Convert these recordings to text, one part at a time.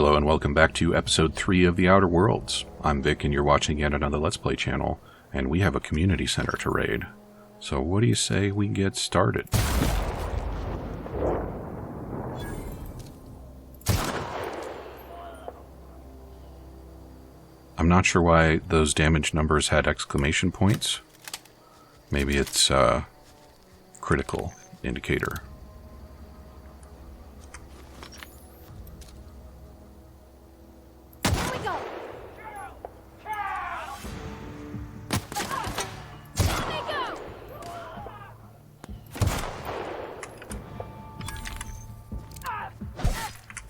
Hello and welcome back to episode 3 of The Outer Worlds. I'm Vic and you're watching yet another Let's Play channel, and we have a community center to raid. So what do you say we get started? I'm not sure why those damage numbers had exclamation points. Maybe it's a critical indicator.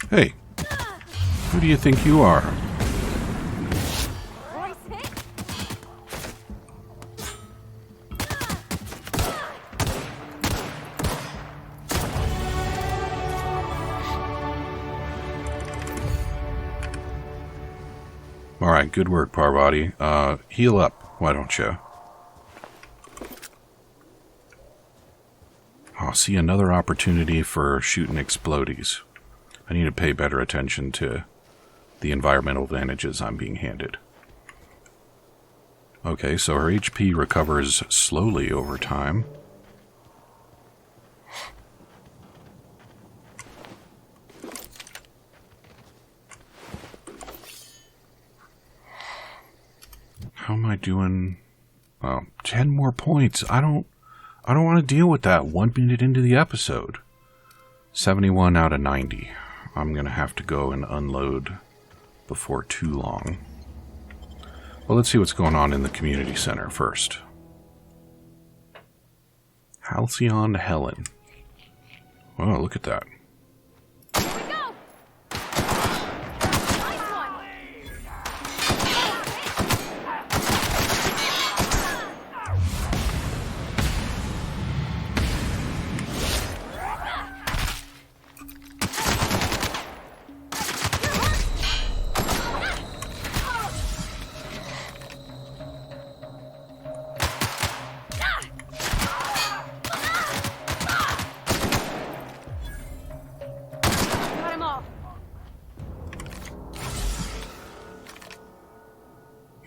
Hey, who do you think you are? Alright, good work, Parvati. Heal up, why don't you? Oh, see, another opportunity for shooting explodies. I need to pay better attention to the environmental advantages I'm being handed. Okay, so her HP recovers slowly over time. How am I doing? Oh, 10 more points. I don't want to deal with that 1 minute into the episode. 71 out of 90. I'm going to have to go and unload before too long. Well, let's see what's going on in the community center first. Halcyon Helen. Oh, look at that.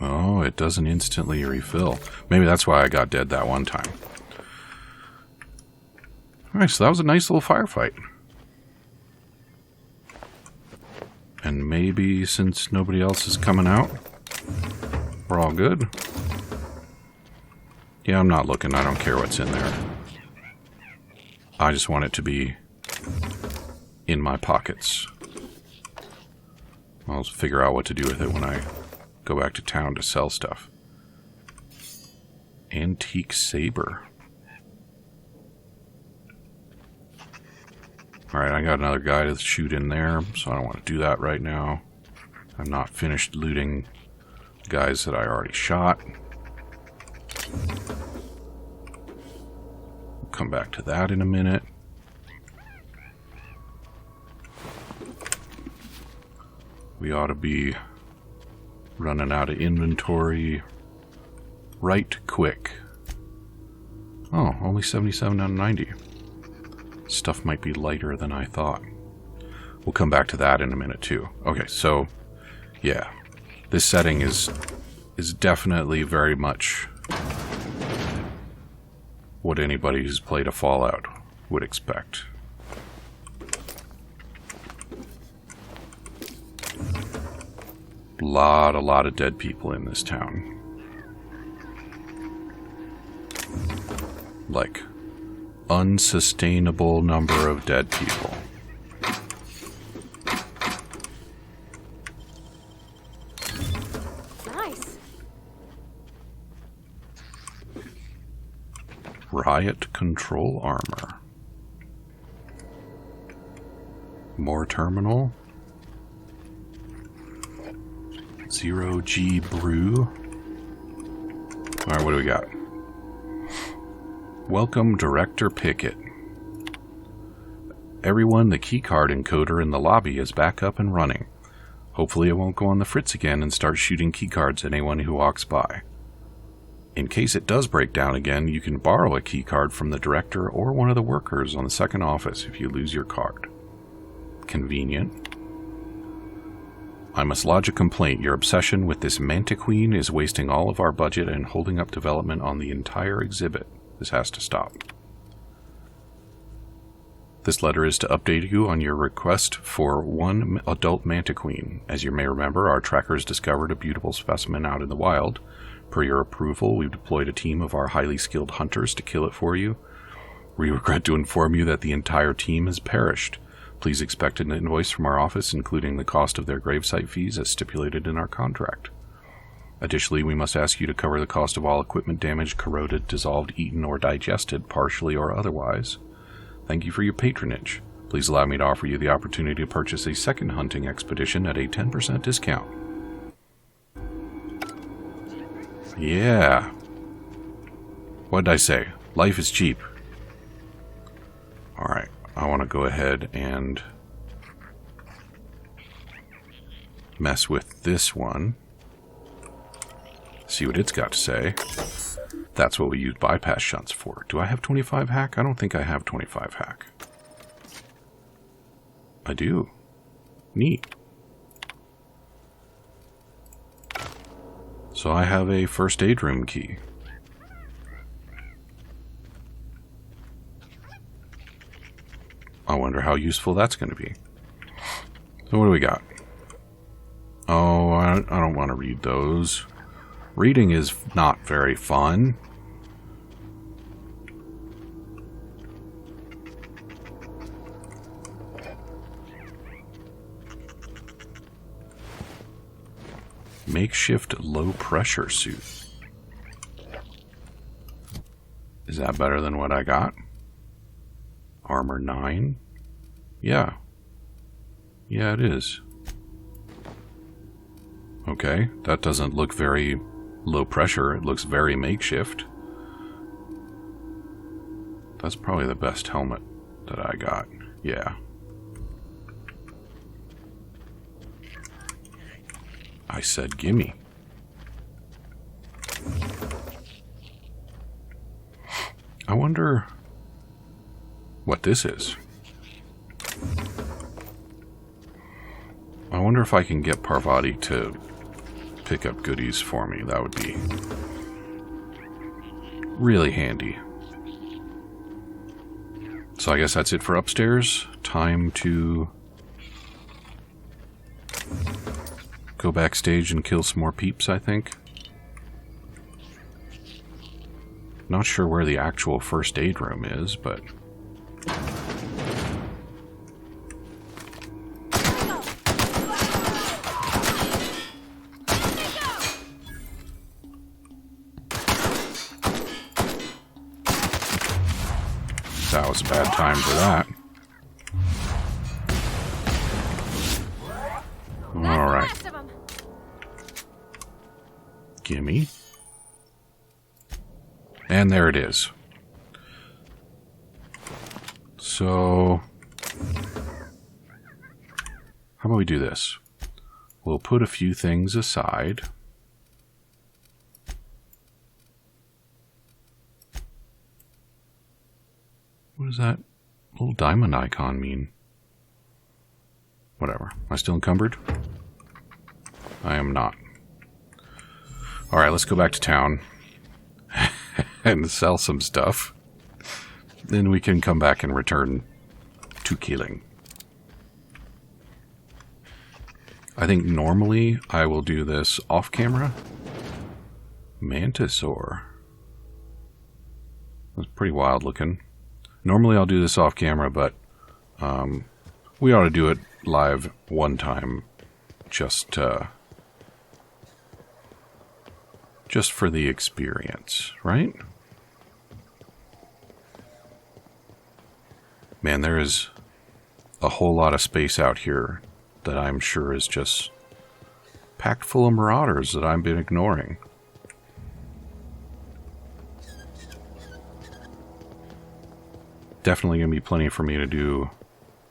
Oh, it doesn't instantly refill. Maybe that's why I got dead that one time. Alright, so that was a nice little firefight. And maybe since nobody else is coming out, we're all good. Yeah, I'm not looking. I don't care what's in there. I just want it to be in my pockets. I'll figure out what to do with it when I go back to town to sell stuff. Antique saber. Alright, I got another guy to shoot in there, so I don't want to do that right now. I'm not finished looting guys that I already shot. We'll come back to that in a minute. We ought to be running out of inventory right quick. Oh, only 77 out of 90. Stuff might be lighter than I thought. We'll come back to that in a minute too. Okay, so yeah, this setting is definitely very much what anybody who's played a Fallout would expect. A lot of dead people in this town. Like, unsustainable number of dead people. Nice. Riot control armor. More terminal. 0G brew. Alright, what do we got? Welcome, Director Pickett. Everyone, the keycard encoder in the lobby is back up and running. Hopefully it won't go on the fritz again and start shooting keycards at anyone who walks by. In case it does break down again, you can borrow a keycard from the director or one of the workers on the second office if you lose your card. Convenient. I must lodge a complaint. Your obsession with this Mantiqueen is wasting all of our budget and holding up development on the entire exhibit. This has to stop. This letter is to update you on your request for one adult Mantiqueen. As you may remember, our trackers discovered a beautiful specimen out in the wild. Per your approval, we've deployed a team of our highly skilled hunters to kill it for you. We regret to inform you that the entire team has perished. Please expect an invoice from our office, including the cost of their gravesite fees as stipulated in our contract. Additionally, we must ask you to cover the cost of all equipment damaged, corroded, dissolved, eaten, or digested, partially or otherwise. Thank you for your patronage. Please allow me to offer you the opportunity to purchase a second hunting expedition at a 10% discount. Yeah. What did I say? Life is cheap. Alright, I want to go ahead and mess with this one. See what it's got to say. That's what we use bypass shunts for. Do I have 25 hack? I don't think I have 25 hack. I do. Neat. So I have a first aid room key. I wonder how useful that's going to be. So what do we got? Oh, I don't want to read those. Reading is not very fun. Makeshift low pressure suit. Is that better than what I got? Armor 9? Yeah. Yeah, it is. Okay, that doesn't look very low pressure. It looks very makeshift. That's probably the best helmet that I got. Yeah. I said gimme. I wonder what this is. I wonder if I can get Parvati to pick up goodies for me. That would be really handy. So I guess that's it for upstairs. Time to go backstage and kill some more peeps, I think. Not sure where the actual first aid room is, but that was a bad time for that. Alright. Gimme. And there it is. So, how about we do this? We'll put a few things aside. What does that little diamond icon mean? Whatever. Am I still encumbered? I am not. Alright, let's go back to town and sell some stuff. Then we can come back and return to killing. I think normally I will do this off camera. Mantisaur. That's pretty wild looking. Normally I'll do this off camera, but we ought to do it live one time, just for the experience, right? Man, there is a whole lot of space out here that I'm sure is just packed full of marauders that I've been ignoring. Definitely going to be plenty for me to do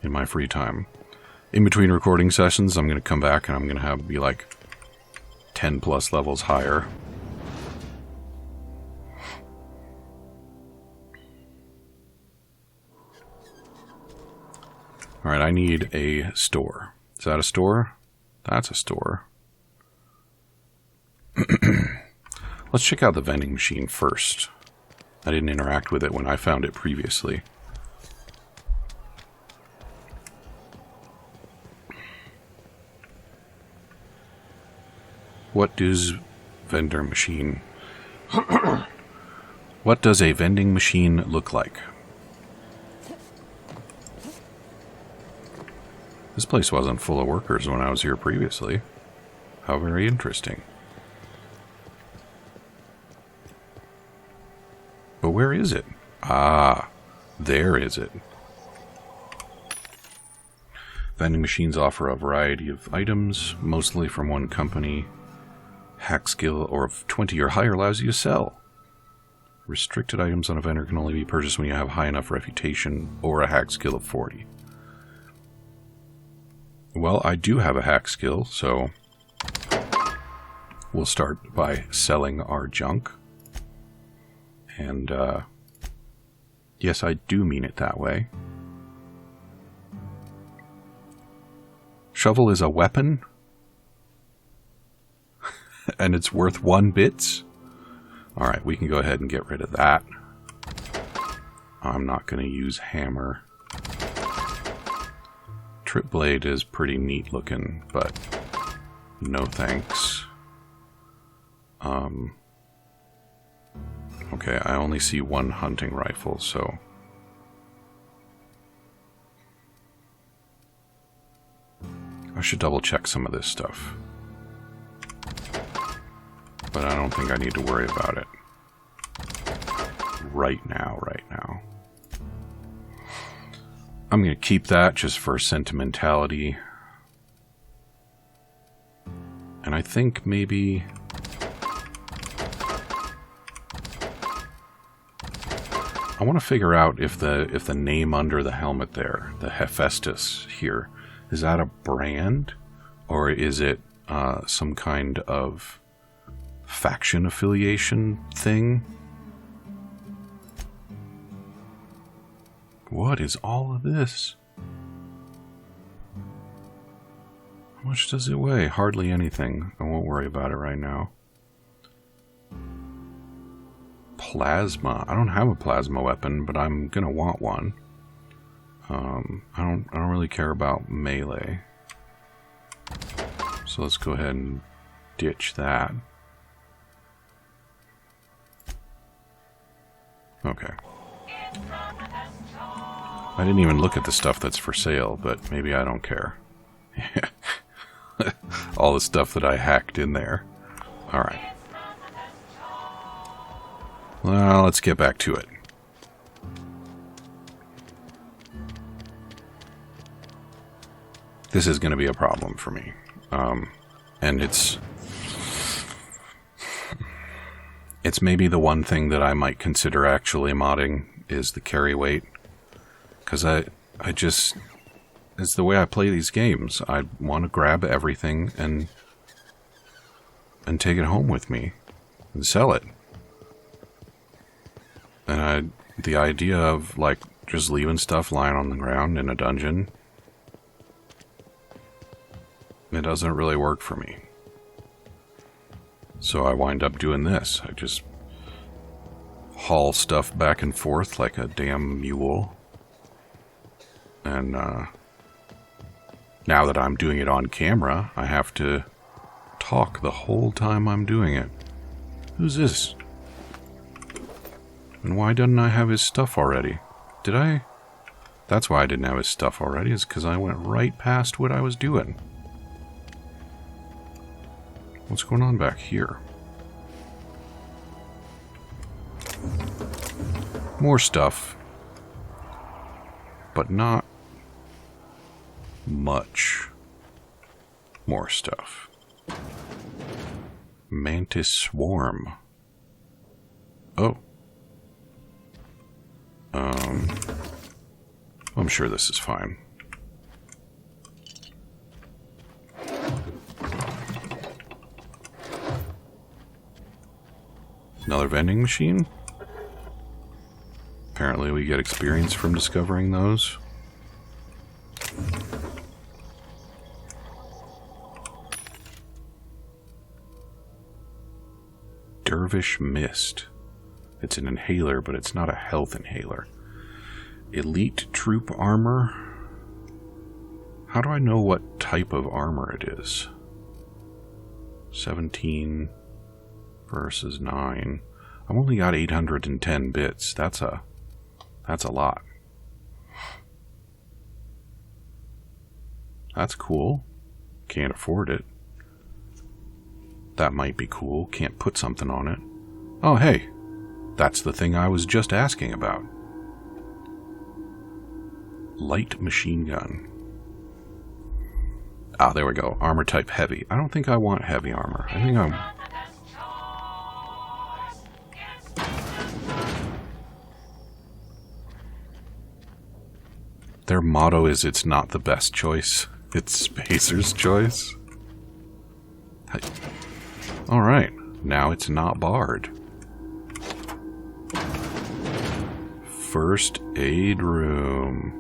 in my free time. In between recording sessions, I'm going to come back and I'm going to have be like 10 plus levels higher. Alright, I need a store. Is that a store? That's a store. Let's check out the vending machine first. I didn't interact with it when I found it previously. What does vending machine... What does a vending machine look like? This place wasn't full of workers when I was here previously. How very interesting. But where is it? Ah, there is it. Vending machines offer a variety of items, mostly from one company. Hack skill or of 20 or higher allows you to sell. Restricted items on a vendor can only be purchased when you have high enough reputation or a hack skill of 40. Well, I do have a hack skill, so we'll start by selling our junk. And, yes, I do mean it that way. Shovel is a weapon? And it's worth 1 bits? Alright, we can go ahead and get rid of that. I'm not going to use hammer. Trip blade is pretty neat looking, but no thanks. Okay, I only see 1 hunting rifle, so... I should double check some of this stuff. But I don't think I need to worry about it. Right now. I'm going to keep that just for sentimentality. And I think maybe... I want to figure out if the name under the helmet there, the Hephaestus here, is that a brand? Or is it some kind of faction affiliation thing? What is all of this? How much does it weigh? Hardly anything. I won't worry about it right now. Plasma. I don't have a plasma weapon, but I'm gonna want one. I don't really care about melee. So let's go ahead and ditch that. Okay. I didn't even look at the stuff that's for sale, but maybe I don't care. All the stuff that I hacked in there. Alright. Well, let's get back to it. This is going to be a problem for me. And it's maybe the one thing that I might consider actually modding is the carry weight. Because I just... It's the way I play these games. I want to grab everything and take it home with me. And sell it. And the idea of, like, just leaving stuff lying on the ground in a dungeon... It doesn't really work for me. So I wind up doing this. I just haul stuff back and forth like a damn mule. And now that I'm doing it on camera, I have to talk the whole time I'm doing it. Who's this? And why didn't I have his stuff already? Did I? That's why I didn't have his stuff already, is because I went right past what I was doing. What's going on back here? More stuff. But not much more stuff. Mantis swarm. Oh. I'm sure this is fine. Another vending machine? Apparently we get experience from discovering those. Dervish Mist. It's an inhaler, but it's not a health inhaler. Elite Troop Armor. How do I know what type of armor it is? 17 versus 9. I've only got 810 bits. That's a lot. That's cool. Can't afford it. That might be cool. Can't put something on it. Oh, hey. That's the thing I was just asking about. Light machine gun. Ah, there we go. Armor type heavy. I don't think I want heavy armor. I think I'm... Their motto is it's not the best choice. It's Spacer's choice. Alright. Now it's not barred. First aid room.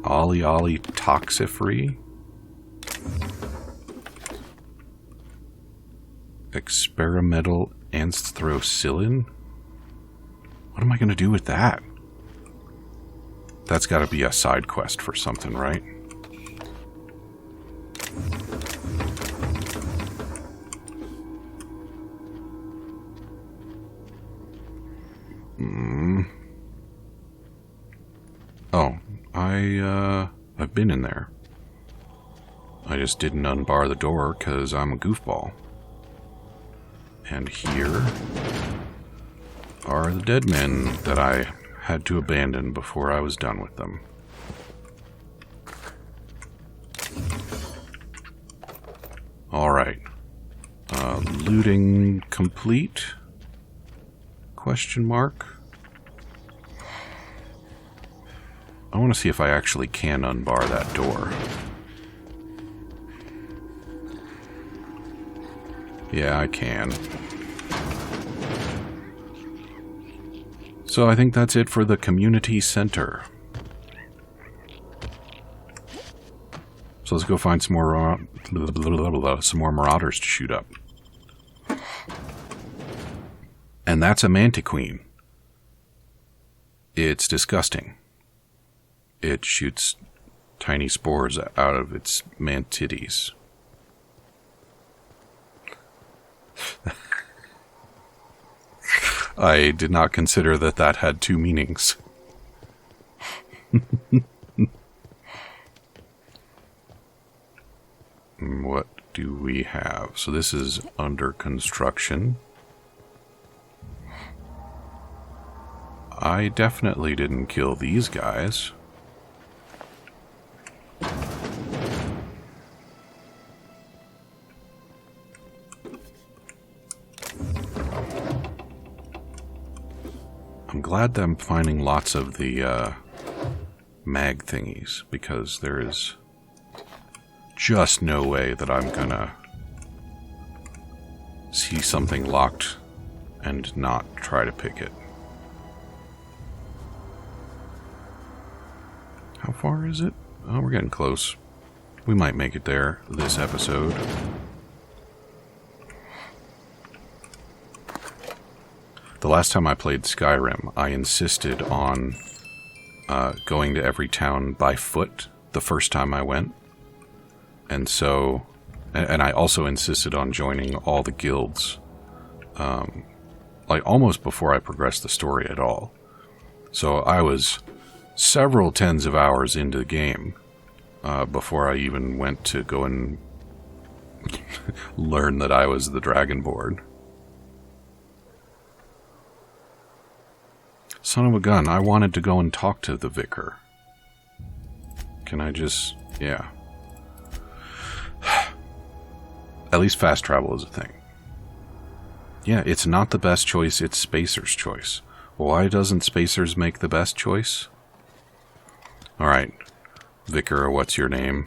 Ollie Ollie Toxifree. Experimental Anthrocillin? What am I going to do with that? That's got to be a side quest for something, right? Oh, I've been in there. I just didn't unbar the door because I'm a goofball. And here are the dead men that I had to abandon before I was done with them. Alright. Looting complete? Question mark? I want to see if I actually can unbar that door. Yeah, I can. So I think that's it for the community center. So let's go find some more marauders to shoot up. And that's a mantiqueen. It's disgusting. It shoots tiny spores out of its mantides. I did not consider that that had two meanings. What do we have? So this is under construction. I definitely didn't kill these guys. I'm glad that I'm finding lots of the mag thingies, because there is just no way that I'm gonna see something locked and not try to pick it. How far is it? Oh, we're getting close. We might make it there this episode. The last time I played Skyrim, I insisted on going to every town by foot the first time I went. And so, and I also insisted on joining all the guilds, like almost before I progressed the story at all. So I was several tens of hours into the game before I even went to go and learn that I was the Dragonborn. Son of a gun, I wanted to go and talk to the vicar. Can I just... yeah. At least fast travel is a thing. Yeah, it's not the best choice, it's Spacer's choice. Why doesn't Spacer's make the best choice? Alright. Vicar, what's your name?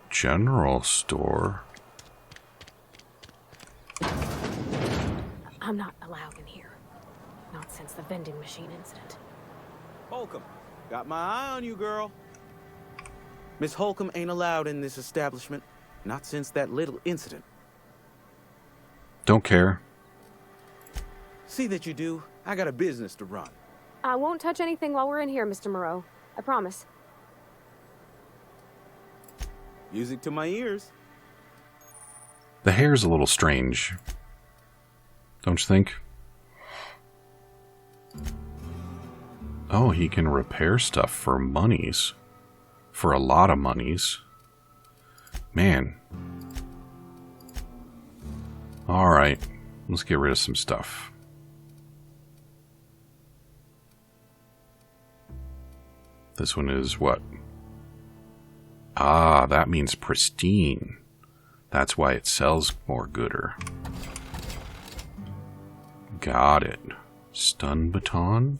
General store? I'm not allowed in here. Not since the vending machine incident. Holcomb, got my eye on you, girl. Miss Holcomb ain't allowed in this establishment. Not since that little incident. Don't care. See that you do. I got a business to run. I won't touch anything while we're in here, Mr. Moreau. I promise. Music to my ears. The hair's a little strange. Don't you think? Oh, he can repair stuff for monies. For a lot of monies. Man. Alright. Let's get rid of some stuff. This one is what? Ah, that means pristine. That's why it sells more gooder. Got it. Stun baton?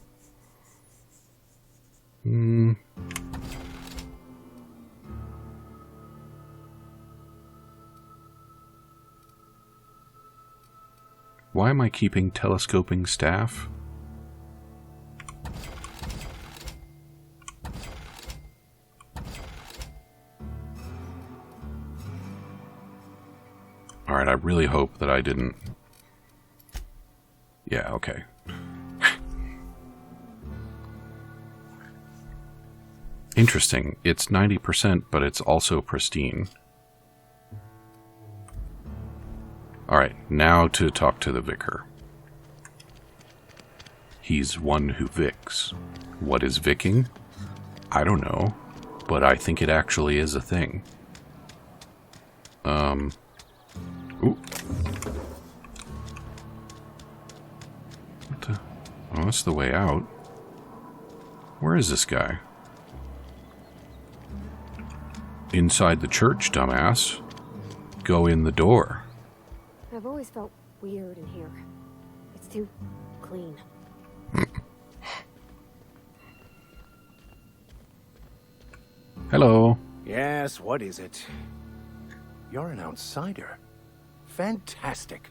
Why am I keeping telescoping staff? Alright, I really hope that I didn't... Yeah, okay. Interesting. It's 90%, but it's also pristine. Alright, now to talk to the vicar. He's one who vics. What is vicking? I don't know, but I think it actually is a thing. Ooh. What the? Oh, that's the way out. Where is this guy? Inside the church, dumbass. Go in the door. I've always felt weird in here. It's too clean. Hello. Yes, what is it? You're an outsider. Fantastic.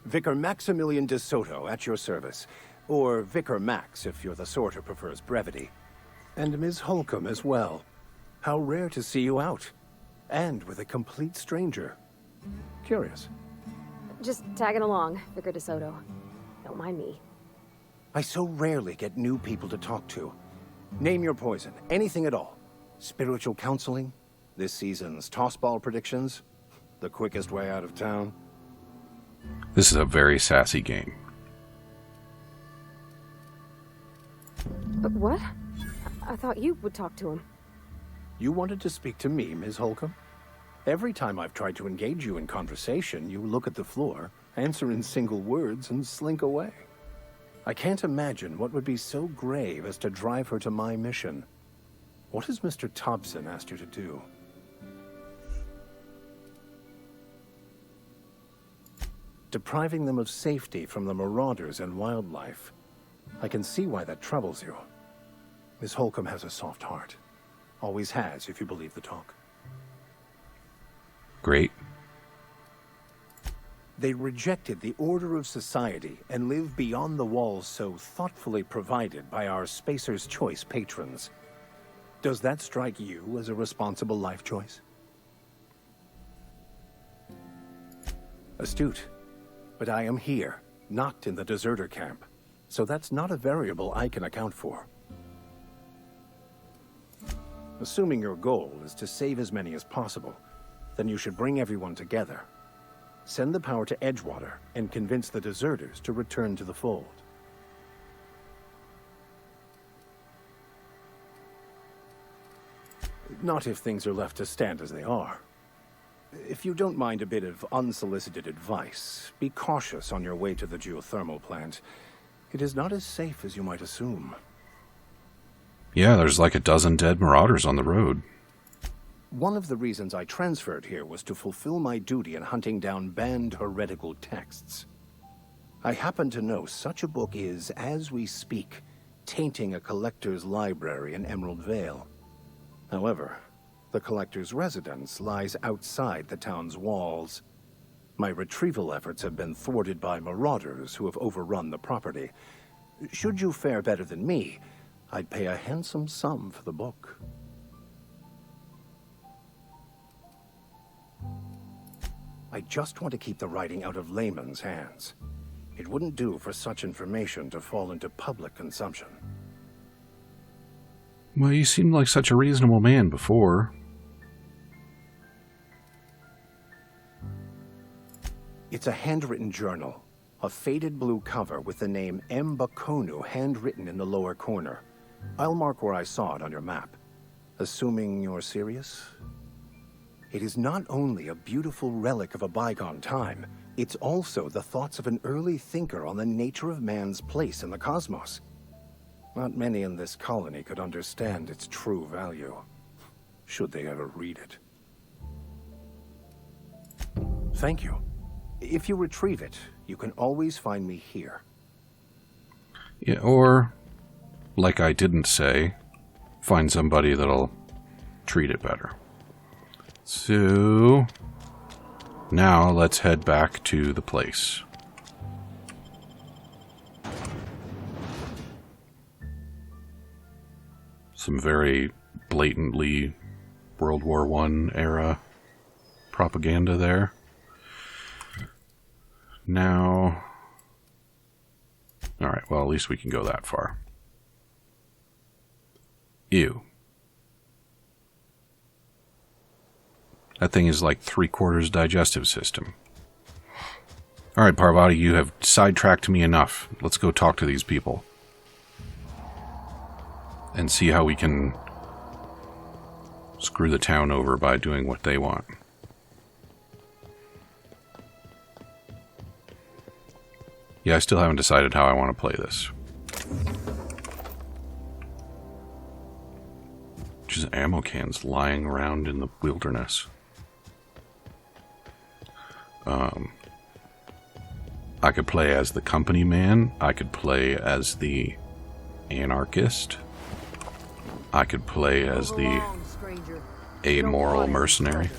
Vicar Maximilian de Soto at your service. Or Vicar Max, if you're the sort who prefers brevity. And Ms. Holcomb as well. How rare to see you out. And with a complete stranger. Curious. Just tagging along, Vicar DeSoto. Don't mind me. I so rarely get new people to talk to. Name your poison. Anything at all. Spiritual counseling? This season's tossball predictions? The quickest way out of town? This is a very sassy game. But what? I thought you would talk to him. You wanted to speak to me, Ms. Holcomb? Every time I've tried to engage you in conversation, you look at the floor, answer in single words, and slink away. I can't imagine what would be so grave as to drive her to my mission. What has Mr. Thompson asked you to do? Depriving them of safety from the marauders and wildlife. I can see why that troubles you. Miss Holcomb has a soft heart. Always has, if you believe the talk. Great. They rejected the order of society and live beyond the walls so thoughtfully provided by our Spacer's Choice patrons. Does that strike you as a responsible life choice? Astute. But I am here, not in the deserter camp. So that's not a variable I can account for. Assuming your goal is to save as many as possible, then you should bring everyone together. Send the power to Edgewater and convince the deserters to return to the fold. Not if things are left to stand as they are. If you don't mind a bit of unsolicited advice, be cautious on your way to the geothermal plant. It is not as safe as you might assume. Yeah, there's like a dozen dead marauders on the road. One of the reasons I transferred here was to fulfill my duty in hunting down banned heretical texts. I happen to know such a book is, as we speak, tainting a collector's library in Emerald Vale. However, the collector's residence lies outside the town's walls. My retrieval efforts have been thwarted by marauders who have overrun the property. Should you fare better than me, I'd pay a handsome sum for the book. I just want to keep the writing out of layman's hands. It wouldn't do for such information to fall into public consumption. Well, you seemed like such a reasonable man before. It's a handwritten journal. A faded blue cover with the name M. Bakonu handwritten in the lower corner. I'll mark where I saw it on your map. Assuming you're serious? It is not only a beautiful relic of a bygone time, it's also the thoughts of an early thinker on the nature of man's place in the cosmos. Not many in this colony could understand its true value, should they ever read it. Thank you. If you retrieve it, you can always find me here. Yeah, or, like I didn't say, find somebody that'll treat it better. So, now let's head back to the place. Some very blatantly World War I era propaganda there. Now, alright, well, at least we can go that far. Ew. That thing is like 3/4 digestive system. Alright, Parvati, you have sidetracked me enough. Let's go talk to these people. And see how we can screw the town over by doing what they want. Yeah, I still haven't decided how I want to play this. Just ammo cans lying around in the wilderness. I could play as the company man. I could play as the anarchist. I could play as the amoral mercenary.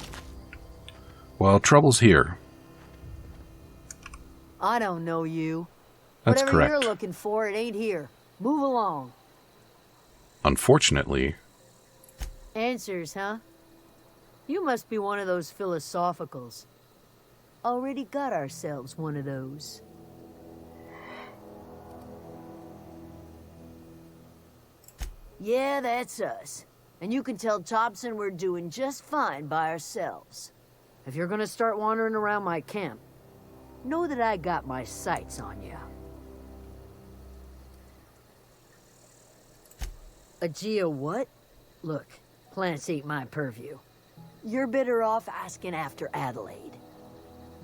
Well, trouble's here. I don't know you. That's Whatever correct. you're looking for, it ain't here. Move along. Unfortunately, Answers, huh? You must be one of those philosophicals. Already got ourselves one of those. Yeah, that's us. And you can tell Thompson we're doing just fine by ourselves. If you're gonna start wandering around my camp, know that I got my sights on you. A geo what? Look, plants ain't my purview. You're better off asking after Adelaide.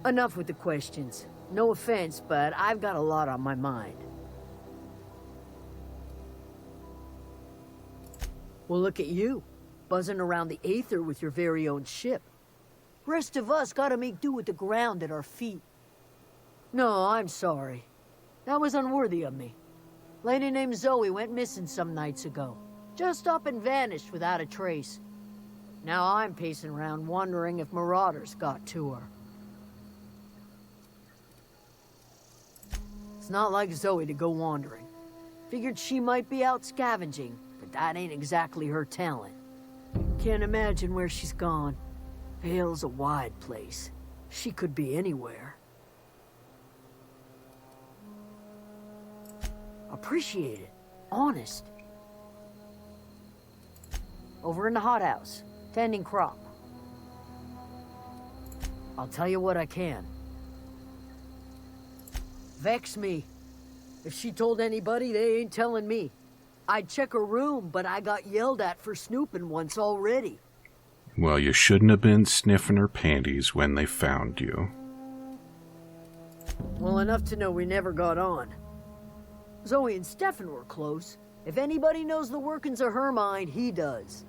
Enough with the questions. No offense, but I've got a lot on my mind. Well, look at you, buzzing around the Aether with your very own ship. Rest of us gotta make do with the ground at our feet. No, I'm sorry. That was unworthy of me. Lady named Zoe went missing some nights ago. Just up and vanished without a trace. Now I'm pacing around wondering if marauders got to her. It's not like Zoe to go wandering. Figured she might be out scavenging, but that ain't exactly her talent. Can't imagine where she's gone. Vale's a wide place. She could be anywhere. Appreciate it. Honest. Over in the hothouse, tending crop. I'll tell you what I can. Vex me. If she told anybody, they ain't telling me. I'd check her room, but I got yelled at for snooping once already. well, you shouldn't have been sniffing her panties when they found you. Well, enough to know we never got on. Zoe and Stefan were close. If anybody knows the workings of her mind, he does.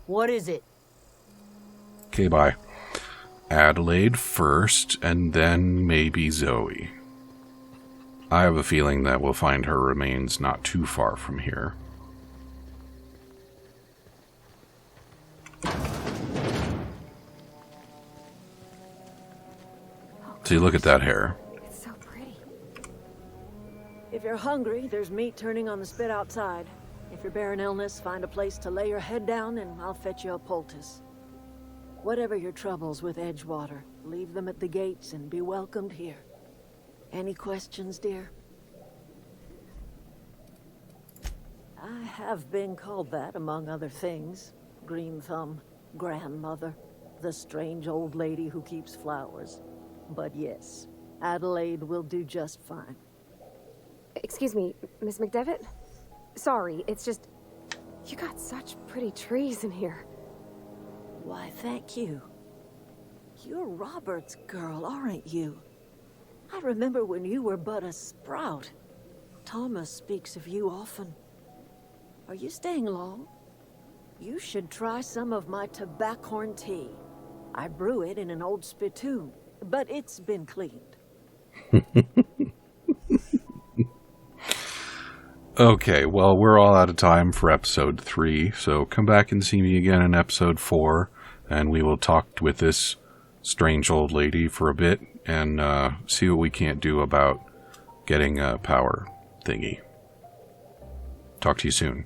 What is it? Okay, bye. Adelaide first, and then maybe Zoe. I have a feeling that we'll find her remains not too far from here. See, look at that hair. It's so pretty. If you're hungry, there's meat turning on the spit outside. If you're bearing illness, find a place to lay your head down and I'll fetch you a poultice. Whatever your troubles with Edgewater, leave them at the gates and be welcomed here. Any questions, dear? I have been called that, among other things. Green Thumb, grandmother, the strange old lady who keeps flowers. But yes, Adelaide will do just fine. Excuse me, Miss McDevitt? Sorry, it's just... You got such pretty trees in here. Why, thank you. You're Robert's girl, aren't you? I remember when you were but a sprout. Thomas speaks of you often. Are you staying long? You should try some of my tobaccorn tea. I brew it in an old spittoon, but it's been cleaned. Okay, well, we're all out of time for episode 3, so come back and see me again in episode 4, and we will talk with this strange old lady for a bit and see what we can't do about getting a power thingy. Talk to you soon.